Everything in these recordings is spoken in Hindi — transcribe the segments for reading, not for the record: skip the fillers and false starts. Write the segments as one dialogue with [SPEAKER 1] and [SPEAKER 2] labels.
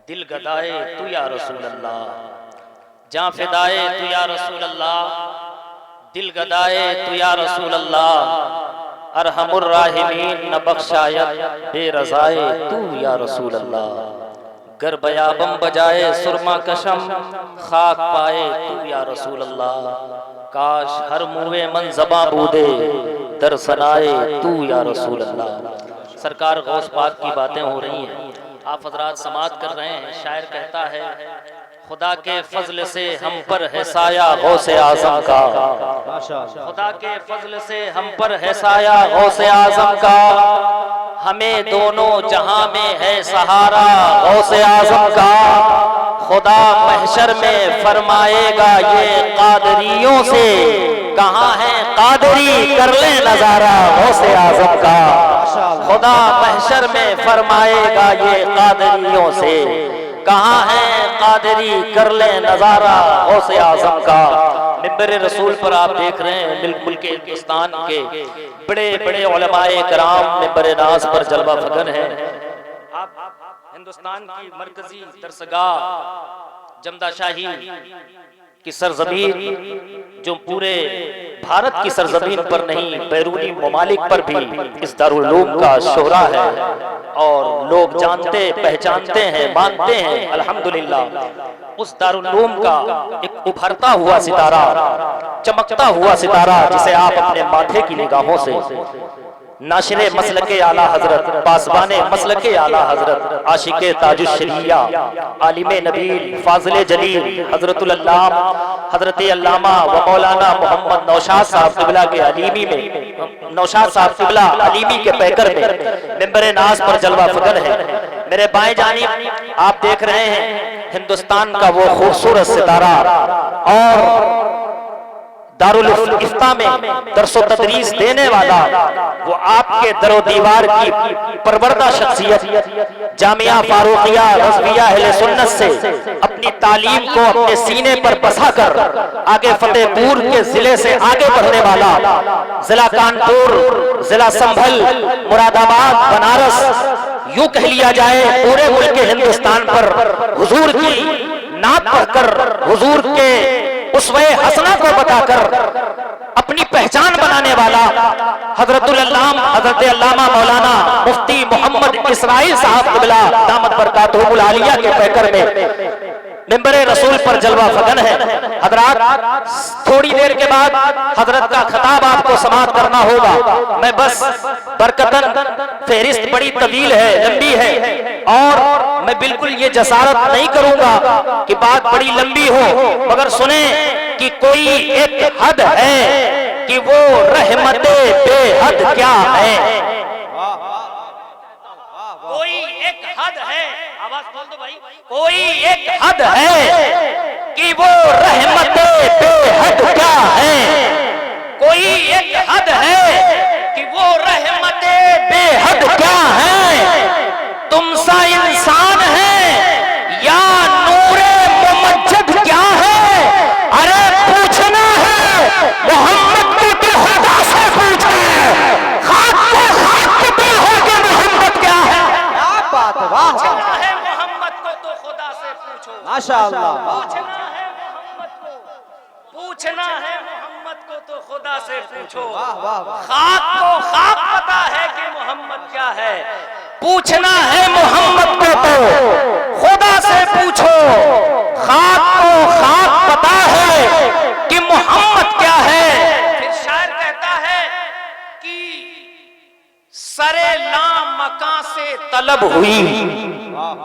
[SPEAKER 1] दिल गदाए तू या रसूल अल्लाह, जां फिदाए तू या रसूल अल्लाह, दिल गदाए तू या रसूल अल्लाह, अरहमुर राहिमीन न बख्शायत बेरज़ाए तू या रसूल अल्लाह, गर बयाबम बजाए सुरमा कशम खाक पाए तू या रसूल अल्लाह, काश हर मुए मन ज़बां बूदे दर सनाए तू या रसूल अल्लाह। सरकार गौस पाक की बातें हो रही हैं, आप हजरात समाअत कर रहे हैं। शायर कहता है खुदा के फजल से हम पर है साया गौसे आज़म का, खुदा के फजल से हम पर है साया गौसे आज़म का, हमें दोनों जहां में है सहारा गौसे आज़म का, खुदा महशर में फरमाएगा ये कादरियों से, कहाँ है कादरी कर ले नजारा गौसे आज़म का, खुदा महशर में फरमाएगा ये कादरियों से, कहाँ है कादरी कर ले नजारा गौसे आज़म का। मिंबर रसूल पर आप देख रहे हैं बिल्कुल के हिंदुस्तान के बड़े बड़े उलमाए कराम मिंबर नाज पर जलवा फगन है। आप हिंदुस्तान की मरकजी दरसगाह जमदाशाही की सरजमीन, जो पूरे भारत की सरजमीन पर नहीं बैरूनी ममालिक पर भी इस दारुल उलूम का शोहरा है और लोग जानते पहचानते हैं मानते हैं अल्हम्दुलिल्लाह। उस दारुल उलूम का एक उभरता हुआ सितारा, चमकता हुआ सितारा जिसे आप अपने माथे की निगाहों से नाशिरे मसलके आला हजरत, पासबाने मसलके आला हजरत, आशिके ताजुश शरिया, आलिमे नबील, फाजिले जलील हजरतुल अल्लामा हजरत अल्लामा व मौलाना मोहम्मद नौशाद साहब क़िबला के अलीमी में, नौशाद साहब क़िबला अलीमी के पैकर में मिंबर नाज पर जलवा फगन है। मेरे बाएं जानिब आप देख रहे हैं हिंदुस्तान का वो खूबसूरत सितारा और दारुल इफ्ता में दरसो तदरीस देने वाला, वो आपके दरो दीवार की परवरदा शख्सियत जामिया फारूकिया रज़विया अहले सुन्नत से अपनी तालीम को अपने सीने पर बसा कर आगे फतेहपुर के जिले से आगे बढ़ने वाला, जिला कानपुर, जिला संभल, मुरादाबाद, बनारस, यूं कह लिया जाए पूरे मुल्क हिंदुस्तान पर हुजूर की नात पढ़कर हुजूर के उसवे हसना को बताकर अपनी पहचान बनाने वाला हजरतुल अल्लाम हजरत अल्लामा मौलाना मुफ्ती मोहम्मद इस्माइल साहब क़िबला दामत बरकातुहुल आलिया के पैकर में मिंबर रसूल पर जलवा फगन है। हजरात थोड़ी देर के बाद हजरत का खिताब आपको समाप्त करना होगा। मैं बस बरकतन फहरिस्त बड़ी तवील है, लंबी है और मैं बिल्कुल ये जसारत नहीं करूंगा कि बात बड़ी लंबी हो, मगर सुने कि कोई एक हद है कि वो रहमते बेहद क्या है, कोई एक हद है, आवाज बोल दो भाई, कोई एक हद है कि वो रहमते बेहद क्या है, कोई एक हद है कि वो रहमते बेहद क्या है, तुम सा इंसान है या नूरे मुमज्जद क्या है, अरे पूछना है मोहम्मद को तो खुदा से पूछे, खाक को खाक पे हो के मोहम्मद क्या है, पूछना है मोहम्मद को तो खुदा से पूछो, माशाअल्लाह, पूछना है मोहम्मद को, पूछना है मोहम्मद को तो खुदा से पूछो, खाक को खाक पता है कि मोहम्मद क्या है, पूछना है मोहम्मद को तो खुदा से पूछो, खाक को खाक पता है कि मोहम्मद क्या है। फिर शायर कहता है कि सरे लामकां से तलब हुई,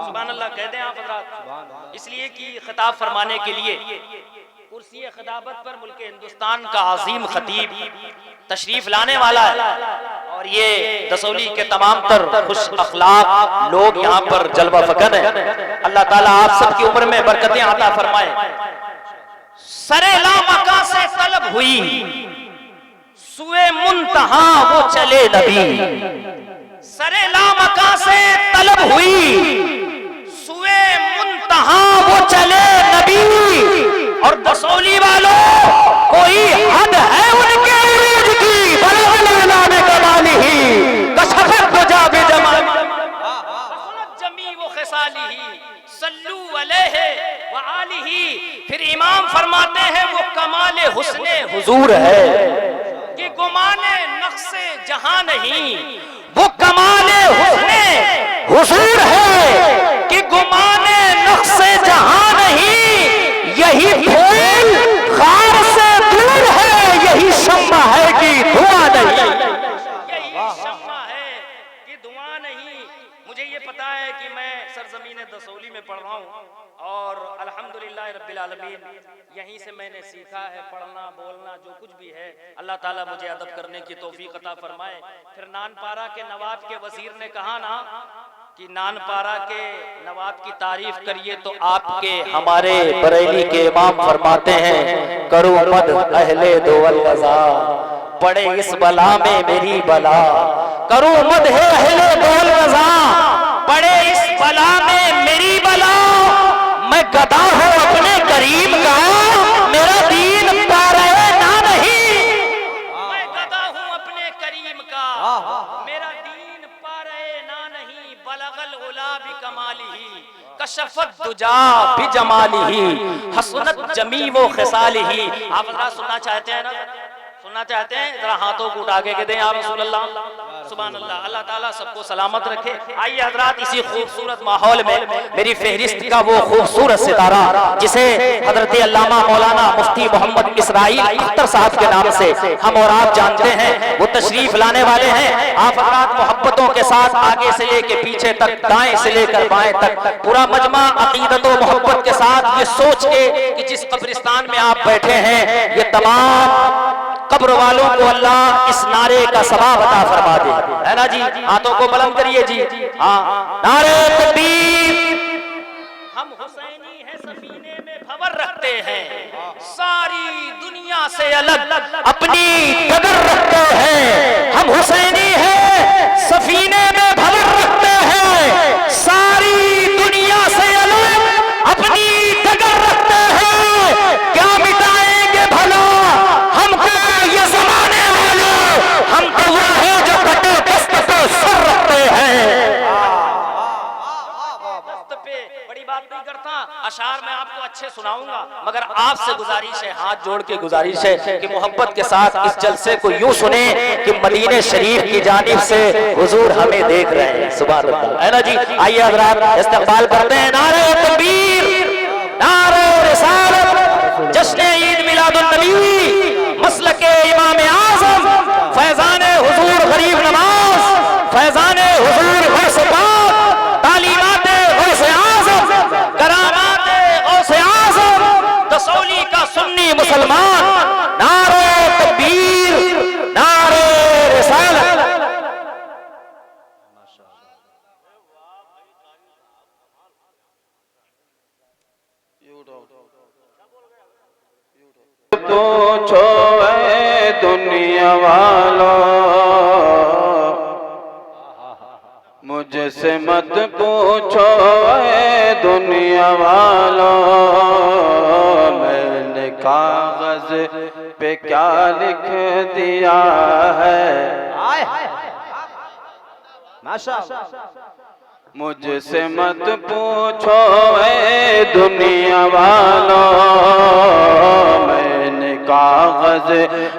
[SPEAKER 1] सुभान अल्लाह कह दें आप हज़रात, इसलिए कि खिताब फरमाने के लिए कुर्सी खिताबत पर मुल्क हिंदुस्तान का अजीम खतीब तशरीफ लाने वाला है और ये दसौली के तमाम तर खुश अखलाक लोग यहाँ पर जलवा फगन है। अल्लाह ताला आप सबकी उम्र में बरकतें अता फरमाए। सरे लामकां से तलब हुई, सुए मुंतहा वो चले नबी, सरे लामकां से तलब हुई, सुए मुंतहा वो चले नबी, और दसौली वालों कोई हद है उनके उरूज की, बलगलाने कमाली ही कशफत बजा बे जमाल जमी वो खिसाली ही सल्लू अलैहि व आलिही। फिर इमाम फरमाते हैं वो कमाले हुस्ने हुजूर है कि गुमाने नक्शे जहां नहीं, वो कमाले हुस्ने हुजूर है कि गुमाने नक्शे जहां नहीं। यही फूल खार से दूर है, यही शम्मा है कि धुआं नहीं, यही शम्मा है कि धुआं नहीं। मुझे ये पता है कि मैं सरजमीन दसौली में पढ़ रहा हूँ और अल्हम्दुलिल्लाह रब्बिल आलमीन यहीं से मैंने सीखा है पढ़ना बोलना जो कुछ भी है। अल्लाह ताला मुझे अदब करने की तौफीक अता फरमाए। फिर नानपारा के नवाब के वजीर ने कहा ना कि नानपारा के नवाब की तारीफ करिए तो आपके हमारे बरेली के इमाम फरमाते हैं करो मद अहले दोवल गजा, पड़े इस बला में मेरी बला। करो मद है अहले दोवल गजा, पड़े इस बला में मेरी बला। मैं गदा हूँ अपने करीम का, मेरा दीन पा रहे ना नहीं। मैं गदा हूँ अपने करीम का, मेरा दीन पा रहे ना नहीं। बलगल उला भी कमालिही, कशफत दुजा भी जमालिही, हसनत जमी वो खिसालिही। आप जरा सुनना चाहते हैं ना, सुनना चाहते हैं? जरा हाथों को उठा के दें या रसूल अल्लाह, सुभान अल्लाह। अल्लाह ताला सबको सलामत रखे। आइए हजरात, इसी खूबसूरत माहौल में मेरी फहरिस्त का वो खूबसूरत सितारा जिसे हजरत अल्लामा मौलाना मुफ्ती मोहम्मद इसराइल अख्तर साहब के नाम से हम और आप जानते हैं, वो तशरीफ लाने वाले हैं। आप हजरात मोहब्बतों के साथ आगे से लेके पीछे तक, दाएं से लेकर बाएं तक पूरा मजमा अकीदत व मोहब्बत के साथ ये सोच के कि जिस कब्रिस्तान में आप बैठे हैं ये तमाम कब्र वालों को अल्लाह इस नारे का सवाब अता फरमा दे, है ना जी। हाथों को बुलंद करिए जी, हाँ। नारे तकबीर। हम हुसैनी हैं, सफीने में भंवर रखते हैं, सारी दुनिया से अलग अपनी कदर रखते हैं। हम हुसैनी हैं, सफीने में भंवर रखते हैं, सारी दुनिया से अलग अपनी कदर रखते हैं। क्या मिटाएंगे भला हमको ये जमाने वाले, हम तो वो हैं जो कटे दस्त पे सर रखते हैं। दस्त पे बड़ी बात नहीं करता, अशार मैं आपको अच्छे सुनाऊंगा, मगर आपसे गुजारिश है, हाथ जोड़ के गुजारिश है कि मोहब्बत के साथ इस जलसे को यूं सुने कि मदीने शरीफ की जानिब से हुजूर हमें देख रहे हैं, सुभान अल्लाह, है ना जी। आइए हज़रात इस्तक़बाल करते हैं। नारे तकबीर, नारे रिसालत, जश्न ईद मिलादुन नबी, मसलके इमाम आज़म, फैज़ाने हुजूर गरीब नवाज, फैज़ाने हुजूर गौसे पाक, तालीमाते गौसे आज़म, करामाते गौसे आज़म, दसौली का सुन्नी मुसलमान। नारे तकबीर, नारे रिसालत।
[SPEAKER 2] पूछो ऐ दुनिया वालों, मुझसे मत पूछो ऐ दुनिया वालों, मैंने कागज पे क्या लिख दिया है। मुझसे मत पूछो ऐ दुनिया वालों, मैंने कागज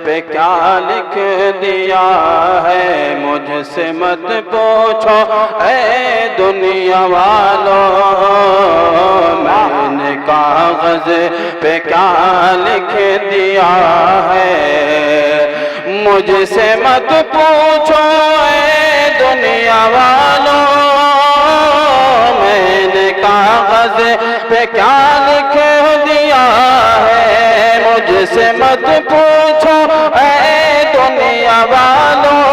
[SPEAKER 2] पे क्या लिख दिया है। मुझसे मत पूछो ऐ दुनिया वालों, मैंने कागज पे क्या लिख दिया है। मुझसे मत पूछो ऐ दुनिया वालों, मैंने कागज पे क्या लिख दिया है। मुझसे मत पूछो ऐ दुनिया वालों,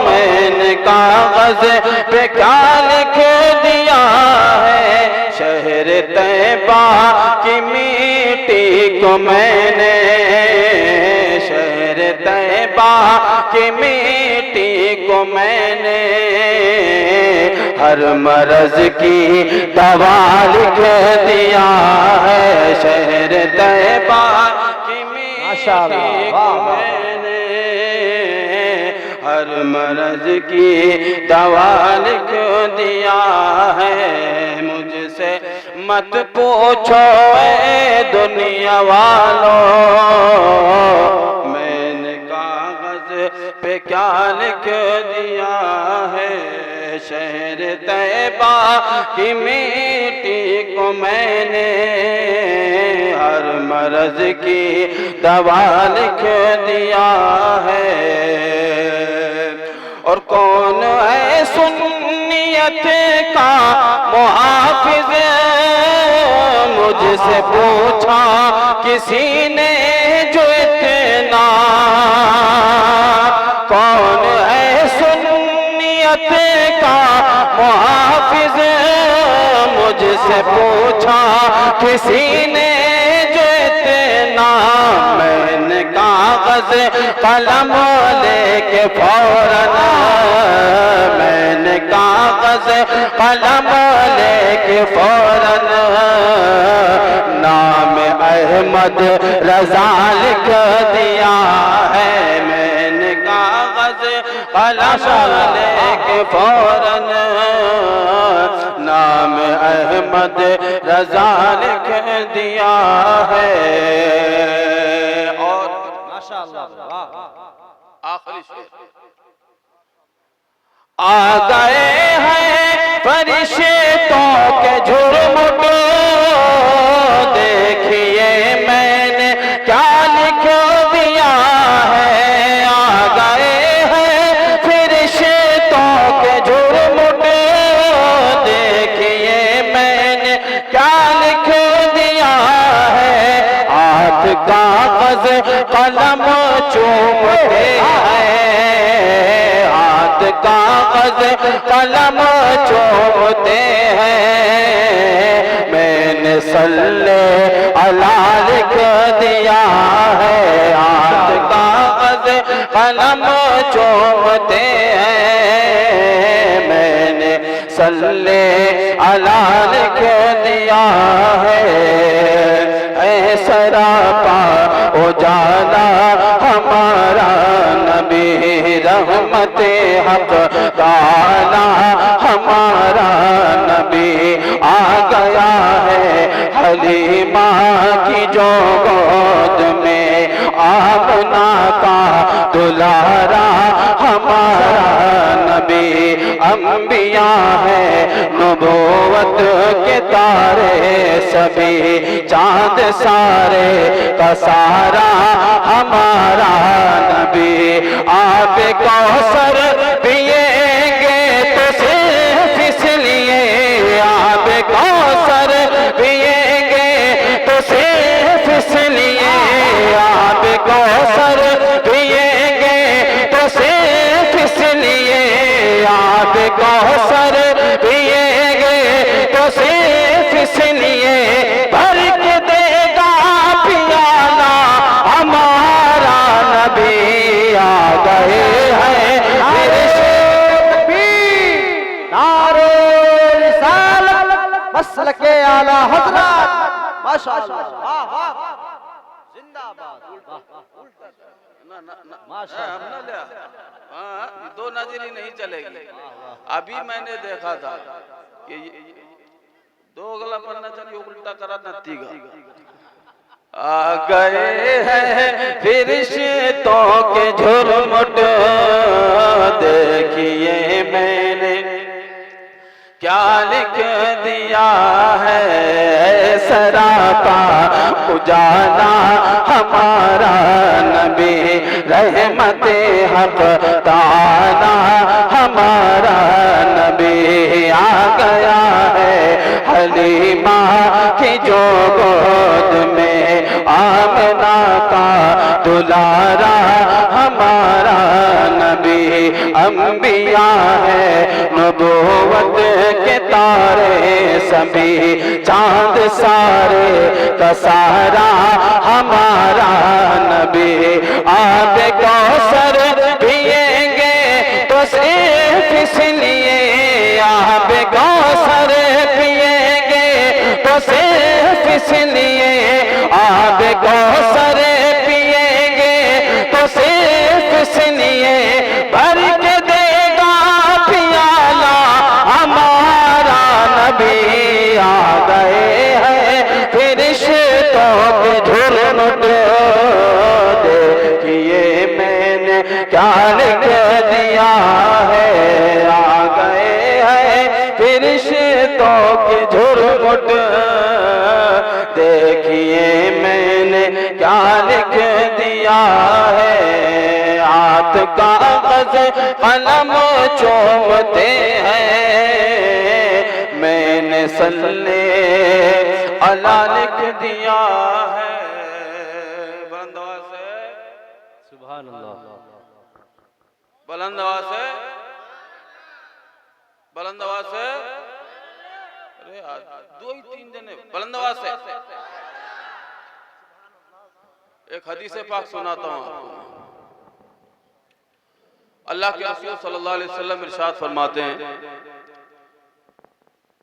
[SPEAKER 2] मैंने कागज पे क्या लिख दिया है। शहर तैबा की मिट्टी को मैंने, शहर तैबा की मिट्टी को मैंने हर मर्ज की दवा लिख दिया है। शहर तैबा की मिट्टी को मैंने हर मर्ज की दवा लिख दिया है। मुझसे मुझसे मत पूछो ए दुनिया वालों, मैंने कागज पे क्या लिख दिया है। शहर तैबा की मिट्टी को मैंने हर मर्ज की दवा लिख दिया है। और कौन है सुन्नियत का मुहाफिज, मुझसे पूछा किसी ने जो इतना। कौन है सुन्नियत का मुहाफिज, मुझसे पूछा किसी ने जो इतना। मैंने कागज कलम लेके फौरन, मैंने कागज कलम लेके फौरन नाम अहमद रजा लिख दिया है। मैंने कागज कलम लेके फौरन नाम अहमद रजा लिख दिया है। और माशाअल्लाह आखिरी शेर, आ गए हैं फरिश्तों के झुरमुट, देखिए मैंने क्या लिख दिया है। आ गए हैं फरिश्तों के झुरमुट, देखिए मैंने क्या लिख दिया है। हाथ कागज कलम चूमते हैं, हाथ कागज कलम चूमते हैं। मैंने सल्ले अला लिख दिया है। हाथ कागज कलम चूमते हैं, मैंने सल्ले अला लिख दिया है। सरापा उजाला हमारा नबी, रहमते हक ताला हमारा नबी। आ गया है हलीमा की जो गोद में, आमना का दुलारा हमारा नबी। अंबिया है नबूवत के तारे सभी, चांद सारे का सारा हमारा नबी। आप कौसर पिएंगे तो सिर्फ इसलिए, आप कौसर पिएंगे तो सिर्फ इसलिए, आप कौसर पिएंगे तो सिर्फ इसलिए, आप कौसर पिएंगे तो सिर्फ इसलिए। भर के देगा पियाला हमारा नबी। आ गए हैं नारे रिसालत मसलके आला हज़रत। माशाअल्लाह जिंदाबाद। दो नजरी नहीं चलेगी। अभी मैंने देखा था कि दो अगला पन्ना चलिए उल्टा करा नतीगा। आ गए हैं फरिश्तों के झुरमुट, देखिए मैंने क्या लिख दिया है। सरापा उजाला हमारा नबी, रहमते हक ताला हमारा नबी। आ गया है हलीमा की जो गोद में, आमना का दुलारा हमारा नबी। अंबिया है नबूवत के तारे सभी, चांद सारे का सारा हमारा नबी। आप कौसर पिएंगे तो सिर्फ इसलिए, आप कौसर पिएंगे तो सिर्फ इसलिए, आप कौसर पिएंगे तो सिर्फ इसलिए। भर के देगा पियाला हमारा नबी। आ घुट देखिए मैंने क्या लिख दिया है। हाथ कागज कलम चूमते हैं, मैंने सल्ले अला लिख दिया है। बुलंद आवाज से
[SPEAKER 1] सुभान अल्लाह,
[SPEAKER 2] बुलंद आवाज से, बुलंद आवाज से। अरे दो ही तीन जने बुलंद आवाज से। एक हदीस पाक सुनाता हूं आपको। अल्लाह के रसूल सल्लल्लाहु अलैहि वसल्लम इरशाद फरमाते हैं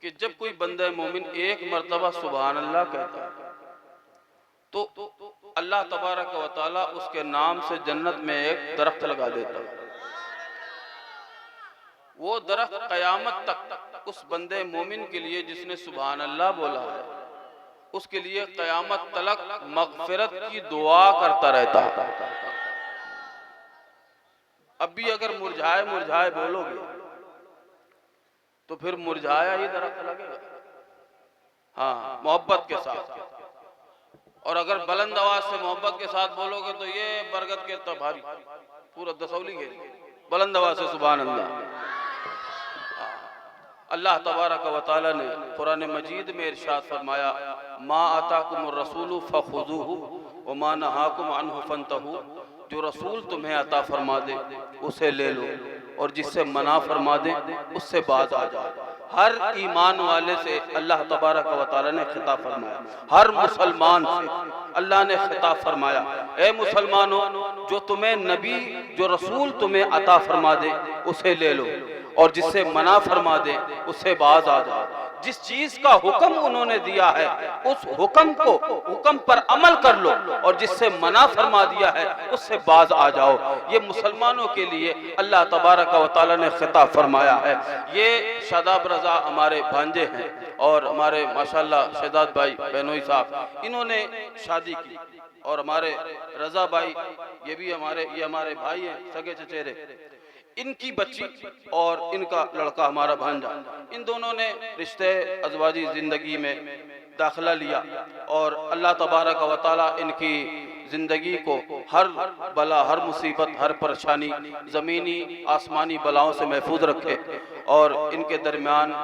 [SPEAKER 2] कि जब कोई बंदा मोमिन एक मर्तबा सुभान अल्लाह कहता है तो अल्लाह तबारक व तआला उसके नाम से जन्नत में एक दरख्त लगा देता है। वो दरख्त कयामत तक उस बंदे मोमिन के लिए जिसने सुभान अल्लाह बोला है, उसके लिए कयामत तक मगफिरत की दुआ करता रहता है। अब भी अगर मुरझाए मुरझाए बोलोगे तो फिर मुरझाया ही दरख्त लगेगा, हाँ, मोहब्बत के साथ। और अगर बुलंद आवाज से मोहब्बत के साथ बोलोगे तो ये बरगद के तभारी पूरा दसौली के बुलंद आवाज से सुभान अल्लाह। अल्लाह तबारक व तआला ने कुरान मजीद में इरशाद फरमाया, मा आताकुमुर रसूलु फखुज़ूहु व मा नहाकुम अन्हु फंतहू। जो रसूल तुम्हें अता फरमा दे उसे ले लो, और जिससे मना फरमा दे उससे बाज आ जाओ। हर ईमान वाले से अल्लाह तबारक व तआला ने खिताब फरमाया, हर मुसलमान से अल्लाह ने खिताब फरमाया, ए मुसलमानों, जो तुम्हें नबी जो रसूल तुम्हें अता फरमा दे उसे ले लो, और जिससे मना फरमा दे उससे बाज आ जाओ। जिस चीज का हुक्म उन्होंने दिया है उस हुक्म पर अमल कर लो, और जिससे मना फरमा दिया है उससे बाज आ जाओ। ये मुसलमानों के लिए अल्लाह तबारक व तआला ने खिताब फरमाया है। ये शादाब रजा हमारे भांजे हैं, और हमारे माशाल्लाह शहजाद भाई बहनोई साहब, इन्होंने शादी की, और हमारे रजा भाई ये भी हमारे भाई हैं, सगे चचेरे। इनकी बच्ची और इनका लड़का हमारा भांजा, इन दोनों ने रिश्ते अज़वाजी ज़िंदगी में दाखिला लिया, और अल्लाह तबारक व तआला इनकी ज़िंदगी को हर बला, हर मुसीबत, हर परेशानी, ज़मीनी आसमानी बलाओं से महफूज रखे, और इनके दरमियान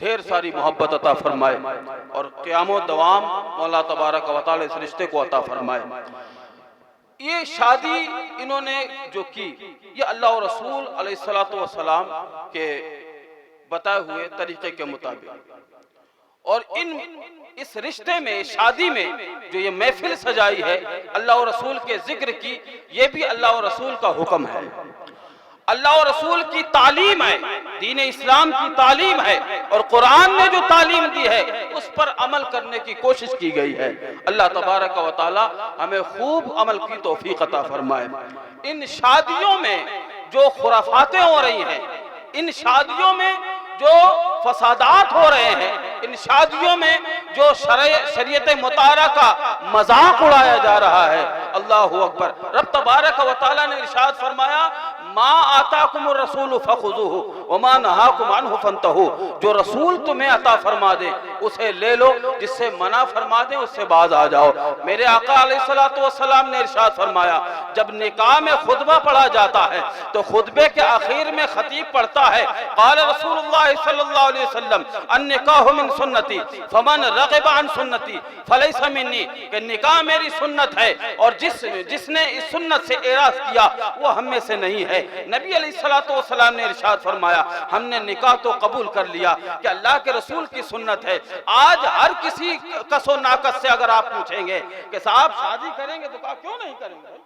[SPEAKER 2] ढेर सारी मोहब्बत अता फरमाए, और क़यामो दवाम मौला तबारक व तआला इस रिश्ते को अता फरमाए। ये शादी इन्होंने जो की, ये अल्लाह और रसूल अलैहिस्सलातु वस्सलाम के बताए हुए तरीके के मुताबिक, और इस रिश्ते में, शादी में जो ये महफिल सजाई है अल्लाह और रसूल के जिक्र की, ये भी अल्लाह और रसूल का हुक्म है, अल्लाह और रसूल की तालीम है, दीन इस्लाम की तालीम है, और कुरान ने जो तालीम दी है उस पर अमल करने की कोशिश की गई है। अल्लाह तबारक व तआला हमें खूब अमल की तौफीक अता फरमाए। इन शादियों में जो खुराफातें हो रही हैं, इन शादियों में जो फसादात हो रहे हैं, इन शादियों में जो शरीयत मुताहरा का मजाक उड़ाया जा रहा है, अल्लाहु अकबर। रब तबारक व तआला ने इरशाद फरमाया, मा आताकुमुर रसूल फखुज़ूहु व मा नहाकुम अन्हु फंतहू। जो रसूल तुम्हें अता फरमा दे उसे ले लो, जिससे मना फरमा दे उससे बाज आ जाओ। मेरे आका अलैहिस्सलातु वस्सलाम ने इरशाद फरमाया, जब निकाह में खुतबा पढ़ा जाता है तो खुतबे के आखिर में खतीब पढ़ता है, क़ाल रसूलुल्लाह सल्लल्लाहु अलैहि वसल्लम अन्निकाहु मिन सुन्नती फमन रग़िबा अन सुन्नती फलैसा मिन्नी, कि निकाह मेरी सुन्नत है, और जिसने इस सुन्नत से एराज किया वो हम में से नहीं है। नबी अलैहिस्सलातु वस्सलाम ने इरशाद फरमाया, हमने निकाह तो कबूल कर लिया कि अल्लाह के रसूल की सुन्नत है। आज हर किसी कसो नाकस से अगर आप पूछेंगे कि साहब शादी करेंगे, तो कहा क्यों नहीं करेंगे,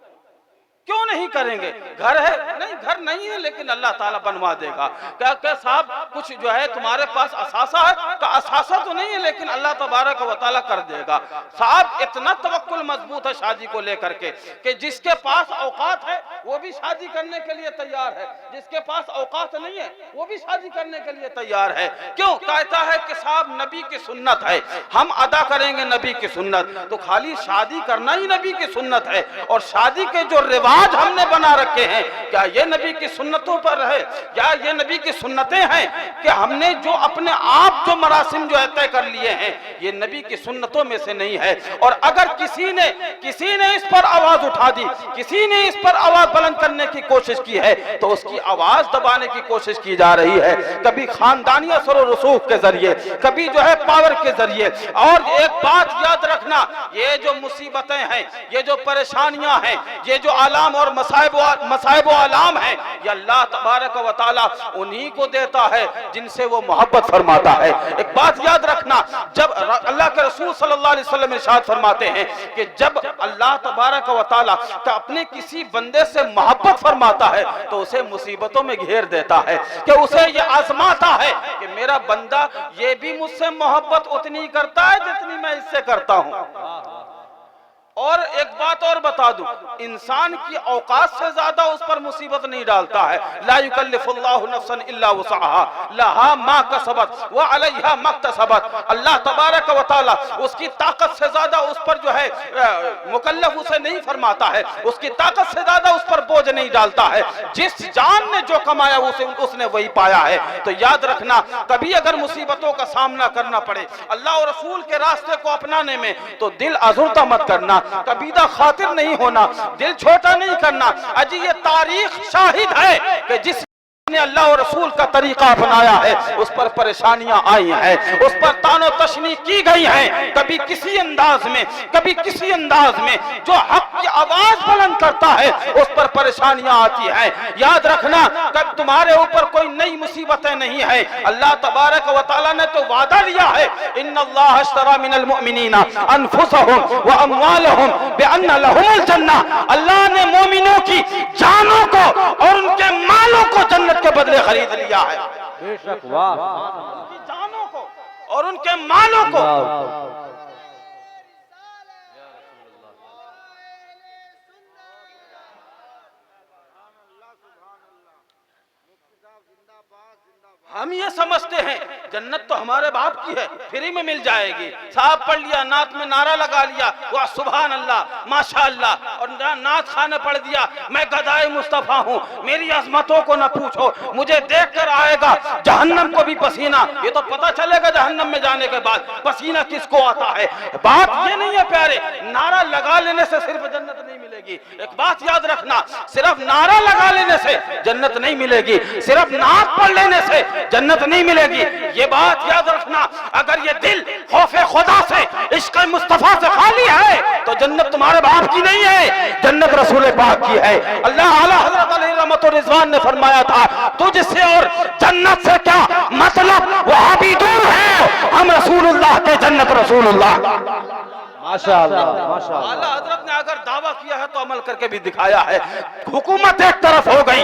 [SPEAKER 2] क्यों नहीं करेंगे, घर है, नहीं घर नहीं है, लेकिन अल्लाह ताला बनवा देगा। क्या साहब कुछ जो है तुम्हारे पास असासा है, का असासा तो नहीं है, लेकिन अल्लाह तबारक व तआला कर देगा। साहब इतना तवक्कुल मजबूत है शादी को लेकर के कि जिसके पास औकात है वो भी शादी करने के लिए तैयार है, जिसके पास औकात नहीं है वो भी शादी करने के लिए तैयार है। क्यों? कहता है कि साहब नबी की सुन्नत है, हम अदा करेंगे नबी की सुन्नत। तो खाली शादी करना ही नबी की सुन्नत है, और शादी के जो रिवाज रिवाज हमने बना रखे हैं, क्या ये नबी की सुन्नतों पर है? क्या ये नबी की सुन्नतें हैं कि हमने जो अपने आप जो मरासिम जो है तय कर लिए हैं, ये नबी की सुन्नतों में से नहीं है। और अगर किसी ने इस पर आवाज उठा दी, किसी ने इस पर आवाज बुलंद करने की कोशिश की है, तो उसकी आवाज दबाने की कोशिश की जा रही है, कभी खानदानी असर और रसूख के जरिए, कभी जो है पावर के जरिए। और एक बात याद रखना, ये जो मुसीबतें हैं, ये जो परेशानियां हैं, ये जो आलाम और मसाइब आलाम है, ये अल्लाह तबारक व तआला उन्हीं को देता है जिनसे वो मोहब्बत फरमाता है। एक बात याद रखना, जब अल्लाह के रसूल सल्लल्लाहु अलैहि वसल्लम इरशाद फरमाते हैं कि जब अल्लाह तबारक व तआला अपने किसी बंदे से मोहब्बत फरमाता है तो उसे मुसीबतों में घेर देता है, कि उसे ये आजमाता है कि मेरा बंदा ये भी मुझसे मोहब्बत उतनी करता है जितनी मैं इससे करता हूं। और एक बात और बता दूं, इंसान की औकात से ज्यादा उस पर मुसीबत नहीं डालता है। ला युकल्लिफुल्लाहु नफ्सन इल्ला वुसअहा लहा मा कसबत व अलैहा मक्तसबत। अल्लाह तबारक व तआला उसकी ताकत से ज्यादा उस पर जो है मुकल्लफ उसे नहीं फरमाता है, उसकी ताकत से ज्यादा उस पर बोझ नहीं डालता है। जिस जान ने जो कमाया उसने वही पाया है। तो याद रखना, कभी अगर मुसीबतों का सामना करना पड़े अल्लाह और रसूल के रास्ते को अपनाने में, तो दिल आज़ुर्दा मत करना, कबीदा खातिर नहीं होना, दिल छोटा नहीं करना। अजी ये तारीख शाहिद है कि जिस ने अल्लाह और रसूल का तरीका अपनाया है उस पर परेशानियां आई हैं, उस पर तानो तशनी की गई हैं। कभी किसी अंदाज में, कभी किसी अंदाज में जो हक की आवाज बुलंद करता है उस पर परेशानियां आती हैं। याद रखना, कब तुम्हारे ऊपर कोई नई मुसीबतें नहीं है, अल्लाह तबारक व तआला ने तो वादा लिया है, इन्नल्लाह अश्तरा मिनल मुमिनीना अनफुसहुम व अमवालहुम बिअन्न लहुमुल जन्नह। अल्लाह ने मोमिनों की जानों को और उनके मालों को जन्नत के बदले खरीद लिया है।
[SPEAKER 3] बेशक, वाह,
[SPEAKER 2] उनकी जानों को और उनके मालों को। हम ये समझते हैं जन्नत तो हमारे बाप की है, फ्री में मिल जाएगी। साहब पढ़ लिया, नात में नारा लगा लिया, वाह सुभान अल्लाह माशाअल्लाह, और नात खाने पढ़ दिया, मैं गदाए मुस्तफा हूँ, मेरी अजमतों को न पूछो, मुझे देखकर आएगा जहन्नम को भी पसीना। ये तो पता चलेगा जहन्नम में जाने के बाद पसीना किसको आता है। बात ये नहीं है प्यारे, नारा लगा लेने से सिर्फ जन्नत नहीं मिलेगी। एक बात याद रखना, सिर्फ नारा लगा लेने से जन्नत नहीं मिलेगी, सिर्फ नात पढ़ लेने से जन्नत नहीं मिलेगी। ये बात याद रखना, अगर ये दिल खौफे खुदा से, इश्क़ मुस्तफा से खाली है तो जन्नत तुम्हारे बाप की नहीं है, जन्नत रसूल पाक की है। अल्लाह आला हज़रत अलैहि रहमत व रिज़वान ने फरमाया था, तुझसे और जन्नत से क्या मतलब, वहां भी दूर है, हम रसूलुल्लाह के जन्नत रसूलुल्लाह।
[SPEAKER 3] माशाअल्लाह, माशाअल्लाह।
[SPEAKER 2] आला हज़रत ने अगर दावा किया है तो अमल करके भी दिखाया है। हुकूमत एक तरफ हो गई,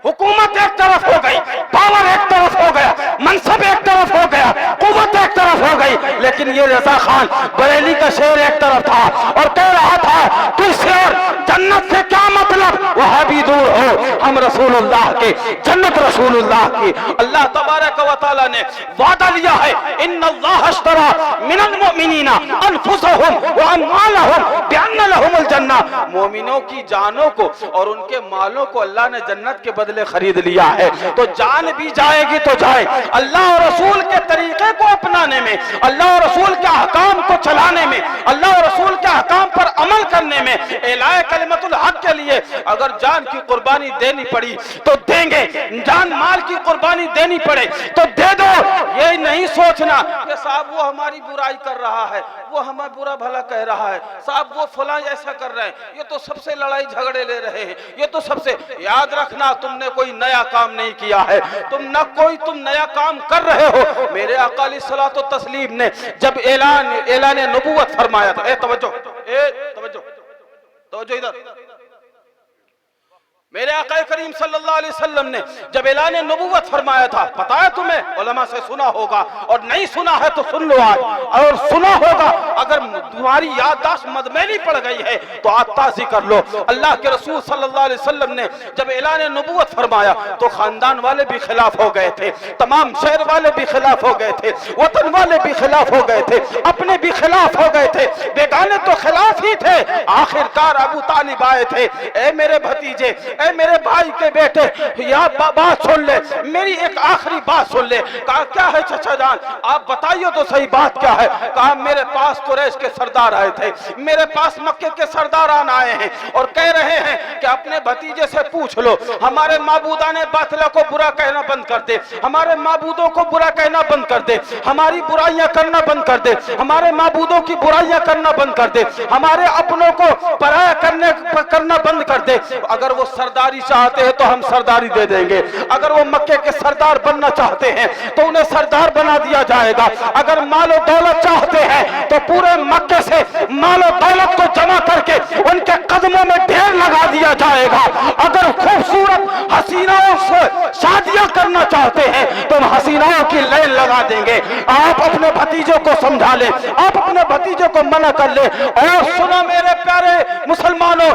[SPEAKER 2] हुकूमत एक तरफ हो गई, पावर एक तरफ हो गया, मनसब एक तरफ हो गया, कुव्वत एक तरफ हो गई, लेकिन ये रजा खान बरेली का शेर एक तरफ था और कह रहा था तुझसे और जन्नत से क्या मतलब, वहां भी दूर हो, हम रसूलुल्लाह के जन्नत रसूलुल्लाह की। अल्लाह तबारक व तआला ने वादा लिया है, इन्नल्लाह अश्तरा मिनल मुमिनीना अनफुसहुम व अमवालहुम बिअन्न लहुमुल जन्नह। मोमिनों की जानों को और उनके मालों को अल्लाह ने जन्नत के बदले खरीद लिया है। तो जान भी जाएगी तो जाए, अल्लाह और रसूल के तरीके को अपनाने में, अल्लाह और रसूल के अहकाम को चलाने में, अल्लाह और रसूल के अहकाम पर अमल करने में, इलाए कलिमतुल हक के लिए अगर जान की कुर्बानी देनी पड़ी तो देंगे, जान माल की कुर्बानी देनी पड़े तो दे दो। ये नहीं सोचना कि साहब वो हमारी बुराई कर रहा है, वो हमें बुरा भला कह रहा है, साहब वो फलां ऐसा कर रहे हैं, ये तो सबसे लड़ाई झगड़े ले रहे हैं, ये तो सबसे। याद रखना, तुमने कोई नया काम नहीं किया है, तुम नया काम कर रहे हो। मेरे आका अलैहिस्सलातु व तस्लीम ने जब ऐलान नबुव्वत फरमाया था, तवज्जो इधर, मेरे आका करीम सल्लल्लाहु अलैहि वसल्लम ने जब ऐलान नबूवत फरमाया था, पता है तुम्हें, उलमा से सुना होगा और नहीं सुना है तो सुन लो आज, और सुना होगा, अगर तुम्हारी याददाश्त मदमेली पड़ गई है तो आज ताज़ी कर लो। अल्लाह के रसूल सल्लल्लाहु अलैहि वसल्लम ने जब ऐलान नबूवत फरमाया तो खानदान वाले भी खिलाफ हो गए थे, तमाम शहर वाले भी खिलाफ हो गए थे, वतन वाले भी खिलाफ हो गए थे, अपने भी खिलाफ हो गए थे, बेगाने तो खिलाफ ही थे। आखिरकार अबू तालिब आए थे, ए मेरे भतीजे, ए मेरे भाई के बेटे, या बात सुन ले, मेरी एक आखिरी बात सुन ले। कहा क्या है चचा जान, आप बताइए तो सही बात क्या है। कहा मेरे पास कुरैश के सरदार आए थे, मेरे पास मक्के के सरदारान आए हैं और कह रहे हैं कि अपने भतीजे से पूछ लो, हमारे माबूदा ने बातिला को बुरा कहना बंद कर दे, हमारे माबूदों को बुरा कहना बंद कर दे, हमारी बुराइयां करना बंद कर दे, हमारे माबूदों की बुराइयां करना बंद कर दे, हमारे अपनों को पराया करना बंद कर दे। अगर वो सरदारी चाहते हैं तो हम सरदारी दे देंगे, अगर वो मक्के के सरदार बनना चाहते हैं तो उन्हें सरदार बना दिया जाएगा, अगर मालो दौलत चाहते हैं तो पूरे मक्के से मालो दौलत को जमा करके उनके कदमों में ढेर लगा दिया जाएगा, अगर खूबसूरत हसीनाओं से शादियां करना चाहते हैं तो हसीनाओं की लाइन लगा देंगे। आप अपने भतीजों को समझा ले, आप अपने भतीजों को मना कर ले। और सुनो मेरे प्यारे मुसलमानों,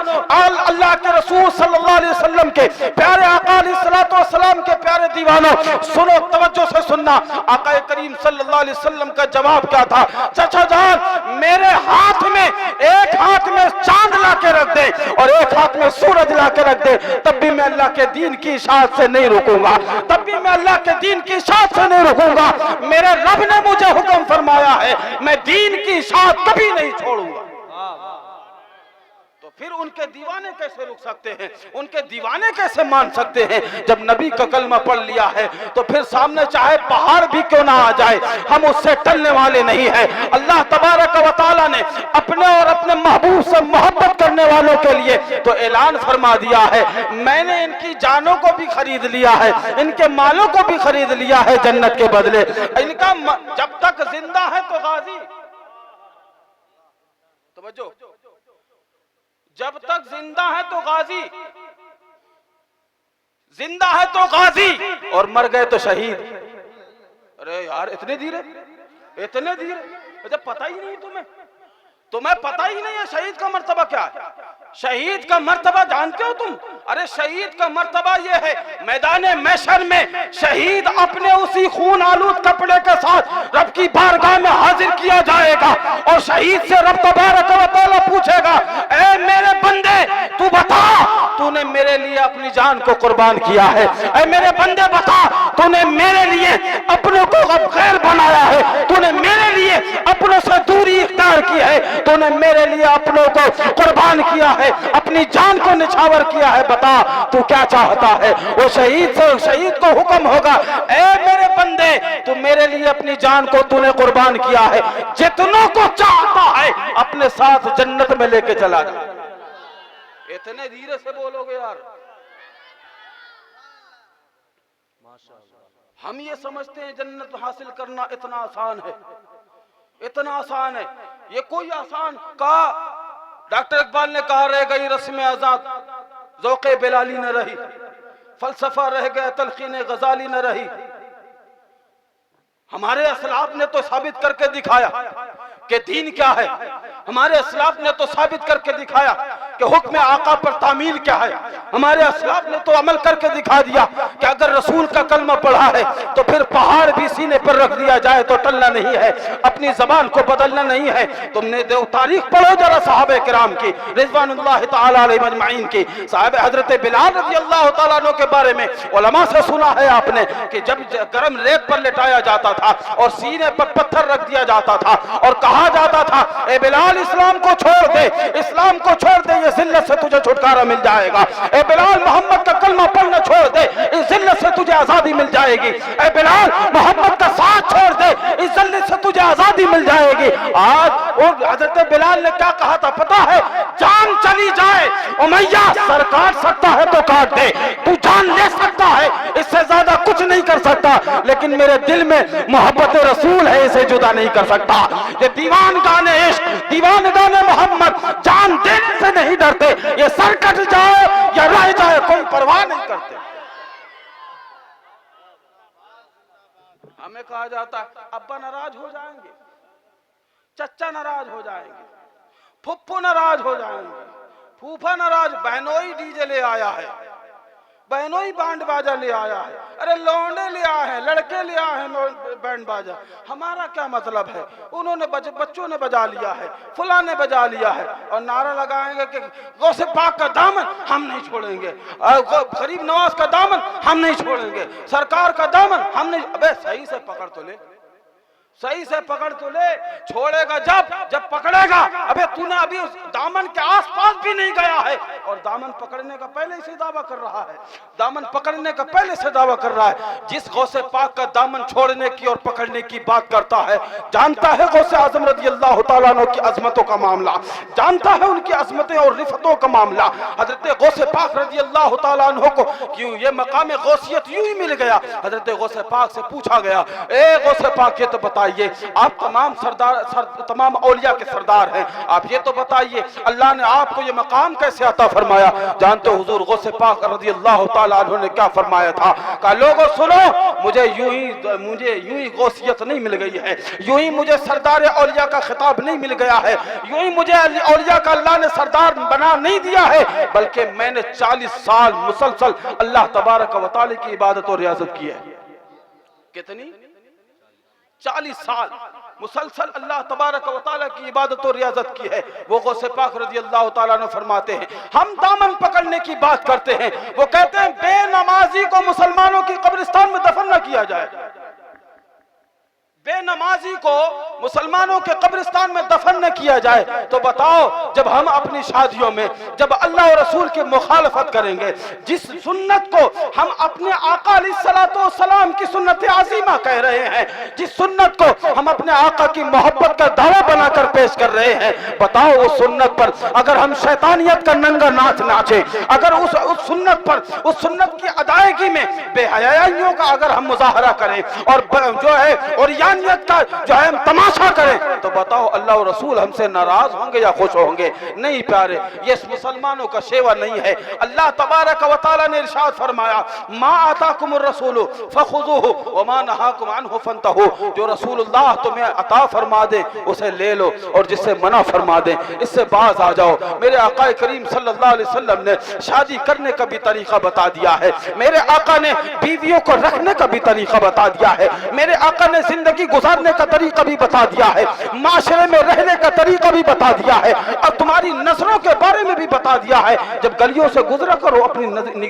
[SPEAKER 2] अल्लाह के रसूल सल्लल्लाहु अलैहि वसल्लम के प्यारे आका अलैहिस्सलातु वस्सलाम के प्यारे दीवानों, सुनो तवज्जो से सुनना। आका करीम सल्लल्लाहु अलैहि वसल्लम का जवाब क्या था, चाचा जान मेरे हाथ में, एक हाथ में चांद ला के रख दे और एक हाथ में सूरज ला के रख दे, तब भी मैं अल्लाह के दीन की इशाअत से नहीं रुकूंगा, तब भी मैं अल्लाह के दीन की इशाअत से नहीं रुकूंगा। मेरे रब ने मुझे हुक्म फरमाया है, मैं दीन की इशाअत कभी नहीं छोड़ूंगा। तो फिर उनके दीवाने कैसे रुक सकते हैं, उनके दीवाने कैसे मान सकते हैं। जब नबी का कलमा पढ़ लिया है तो फिर सामने चाहे पहाड़ भी क्यों ना आ जाए हम उससे टलने वाले नहीं हैं। अल्लाह तबारक व तआला ने अपने और अपने महबूब से मोहब्बत करने वालों के लिए तो ऐलान फरमा दिया है, मैंने इनकी जानों को भी खरीद लिया है, इनके मालों को भी खरीद लिया है जन्नत के बदले। इनका जब तक जिंदा है तो गाजी, तवज्जो, जब तक जिंदा है तो गाजी, जिंदा है तो गाजी और मर गए तो शहीद। अरे यार इतने धीरे, इतने धीरे, अच्छा पता ही नहीं तुम्हें पता ही नहीं है शहीद का मर्तबा क्या है। शहीद का मर्तबा जानते हो तुम? अरे शहीद का मर्तबा ये है, मैदान महशर में शहीद अपने उसी खून आलूद कपड़े के साथ रब की बारगाह में हाजिर किया जाएगा और शहीद से रब तबारक व तआला पूछेगा, ए मेरे बंदे तू बता तूने मेरे लिए अपनी जान को कुर्बान किया है, ए मेरे बंदे बता तूने मेरे लिए अपनों को अब गैर बनाया है, तूने मेरे लिए अपनों से दूरी इख्तियार की है, तूने मेरे लिए अपनों को कुर्बान किया है, अपनी जान को निछावर किया है, बता तू क्या चाहता है। वो शहीद को हुक्म होगा, ए मेरे बंदे तू मेरे लिए अपनी जान को तूने कुर्बान किया है, जितनों को चाहता है अपने साथ जन्नत में लेके चला जा। इतने धीरे से बोलोगे यार, हम ये समझते हैं जन्नत हासिल करना इतना आसान है, इतना आसान है। ये कोई आसान कहा, डॉक्टर इकबाल ने कहा, रह गई रस्म आजाद ज़ौक़े बिलाली न रही, फलसफा रह गया तलखीन गजाली न रही। हमारे असलाफ ने तो साबित करके दिखाया कि दीन क्या है, हमारे असलाफ ने तो साबित करके दिखाया कि हुक्म आका पर तामील क्या है, हमारे असलाफ ने तो अमल करके दिखा दिया कि अगर रसूल का कलमा पढ़ा है तो फिर पहाड़ भी सीने पर रख दिया जाए तो टलना नहीं है, अपनी जबान को बदलना नहीं है। तुमने दो तारीख पढ़ो जरा साहबे किराम की रिज़वानुल्लाह तआला अलैहिम अजमईन की। साहब हजरत बिलाल रज़ियल्लाहु तआला अन्हु के बारे में उलमा से सुना है आपने कि जब गर्म रेत पर लेटाया जाता था और सीने पर पत्थर रख दिया जाता था और कहा जाता था, ए बिलाल इस्लाम को छोड़ दे, इस्लाम को छोड़ दे, ये जिल्लत से तुझे छुटकारा मिल जाएगा। ए बिलाल मोहम्मद का कलमा पढ़ना छोड़ दे, इस
[SPEAKER 4] जिल्लत से तुझे आजादी मिल जाएगी। ए बिलाल, मोहम्मद का साथ छोड़ दे, इस जिल्लत से तुझे आजादी मिल जाएगी। आज वो हजरत बिलाल ने क्या कहा था पता है? जान चली जाए उमैया, सर काट सकता है तो काट दे, तू जान ले सकता है, इससे ज्यादा कुछ नहीं कर सकता, लेकिन मेरे दिल में मोहब्बत रसूल है, इसे जुदा नहीं कर सकता। ये दीवान गाने इश्क, दीवान गाने मोहम्मद, जान देने से नहीं डरते, ये सर कट जाए या रह जाए कोई परवाह नहीं करते।
[SPEAKER 2] हमें कहा जाता है अब्बा नाराज हो जाएंगे, चचा नाराज हो जाएंगे, फुप्पू नाराज हो जाएंगे, फूफा नाराज, बहनोई डीजे ले आया है, बहनोई बैंड बाजा ले आया है, अरे लौंडे ले आए हैं, लड़के ले आए हैं बैंड बाजा, हमारा क्या मतलब है? उन्होंने बच्चों ने बजा लिया है, फुला ने बजा लिया है, और नारा लगाएंगे कि गौसे पाक का दामन हम नहीं छोड़ेंगे, गरीब नवाज का दामन हम नहीं छोड़ेंगे, सरकार का दामन हम नहीं। अबे सही से पकड़ तो ले, सही से पकड़ तो ले, छोड़ेगा जब पकड़ेगा। अबे तूने अभी उस दामन के आसपास भी नहीं गया है, और दामन पकड़ने का पहले से दावा कर रहा है, दामन पकड़ने का पहले से दावा कर रहा है। जिस गौसे पाक का दामन छोड़ने की और पकड़ने की बात करता है, जानता है गौसे आजम रज़ी अल्लाह तआला अन्हु की अजमतों का मामला, जानता है उनकी अजमतें और रिफतों का मामला। हजरत गौसे पाक रज़ी अल्लाह तआला अन्हु को क्यों ये मकाम गौसियत यूं ही मिल गया? हजरत गौसे पाक से पूछा गया, ए गौसे पाक ये तो बता, आप तमाम औलिया के सरदार हैं, आप ये तो बताइए अल्लाह ने आपको ये मकाम कैसे अता फरमाया? जानते हो हुजूर गौसे पाक रज़ी अल्लाह तआला अन्हु ने क्या फरमाया था? कहा लोगों सुनो, मुझे यूं ही गौसियत नहीं मिल गई है, यूं ही मुझे सरदार औलिया का खिताब नहीं मिल गया है, यूं ही मुझे औलिया का अल्लाह ने सरदार बना नहीं दिया है, बल्कि मैंने 40 साल मुसलसल अल्लाह तबारक व तआला की इबादत और रियाजत की है। कितनी? 40 साल मुसलसल अल्लाह तबारक व तआला की इबादत और रियाजत की है। वो गौसे पाक रज़ी अल्लाह तआला अन्हु फरमाते हैं, हम दामन पकड़ने की बात करते हैं, वो कहते हैं बेनमाजी को मुसलमानों की कब्रिस्तान में दफन न किया जाए, बेनमाजी को मुसलमानों के कब्रिस्तान में दफन न किया जाए। तो बताओ, जब हम अपनी शादियों में जब अल्लाह और रसूल की मुखालफत करेंगे, जिस सुन्नत को हम अपने आका अलैहिस्सलातु वस्सलाम की सुन्नत आज़ीमा कह रहे हैं, जिस सुन्नत को हम अपने आका की मोहब्बत का दावा बनाकर पेश कर रहे हैं, बताओ उस सुन्नत पर अगर हम शैतानियत का नंगा नाच नाचे, अगर उस सुन्नत पर, उस सुन्नत की अदायगी में बेहयाइयों का अगर हम मुजाहरा करें और जो है और का जो है हम तमाशा करें, तो बताओ अल्लाह और रसूल हमसे नाराज होंगे या खुश होंगे? नहीं प्यारे, ये मुसलमानों का शेवा नहीं है। अल्लाह तबारक व तआला ने इरशाद फरमाया, मा आताकुमुर रसूलु फखुज़ूहु व मा नहाकुम अन्हु फंतहू, जो रसूलुल्लाह तुम्हें अता फरमा दे उसे ले लो, और जिससे मना फरमा दे इससे बाज आ जाओ। मेरे आका करीम सल्लल्लाहु अलैहि वसल्लम ने शादी करने का भी तरीका बता दिया है, मेरे आका ने बीवियों को रखने का भी तरीका बता दिया है, मेरे आका ने जिंदगी गुजारने का तरीका भी बता दिया है, माशरे में रहने का तरीका भी बता दिया है, और तुम्हारी नजरों के बारे में भी बता दिया है। जब गलियों से गुजरा करो अपनी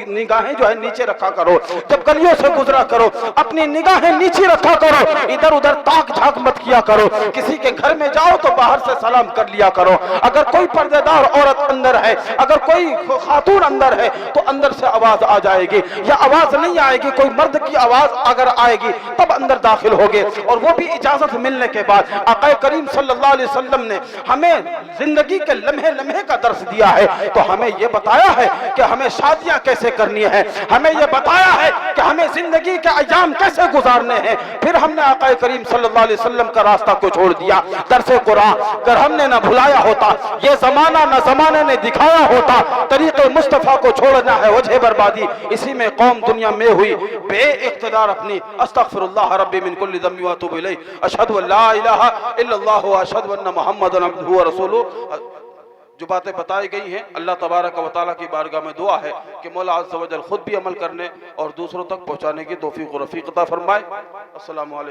[SPEAKER 2] निगाहें जो है नीचे रखा करो, जब गलियों से गुजरा करो अपनी निगाहें नीचे रखा करो, इधर उधर ताक झांक मत किया करो, किसी के घर में जाओ तो बाहर से सलाम कर लिया करो, अगर कोई पर्देदार औरत अंदर है, अगर कोई खातून अंदर है तो अंदर से आवाज आ जाएगी, या आवाज नहीं आएगी, कोई मर्द की आवाज अगर आएगी तब अंदर दाखिल होगे, और वो भी इजाजत मिलने के बाद। आका करीम सल्लल्लाहु अलैहि वसल्लम ने हमें जिंदगी के लम्हे लम्हे का दर्स दिया है, तो हमें यह बताया है कि हमें शादियां कैसे करनी है, हमें यह बताया है कि हमें जिंदगी के अयाम कैसे गुजारने हैं। फिर हमने आका करीम सल्लल्लाहु अलैहि वसल्लम का रास्ता को छोड़ दिया। दरसे कुरान अगर हमने न भुलाया होता, ये जमाना न जमाने ने दिखाया होता, तरीके मुस्तफा को छोड़ना है वजह बर्बादी, इसी में कौम दुनिया में हुई बेइख्तिदार अपनी। अस्तगफिरुल्लाह रब्बी मिन कुल्ली ज़म्बि व अतूबु इलैहि, अशहदु अल्ला इलाहा इल्लल्लाह व अशहदु अन्ना मुहम्मदन अब्दुहु व रसूलुहु। जो बातें बताई गई हैं, अल्लाह तबारक व तआला की बारगाह में दुआ है कि मौला अज़्ज़ व जल खुद भी अमल करने और दूसरों तक पहुँचाने की तौफीक व रफ़ीक अता फरमाए। अस्सलामु अलैकुम।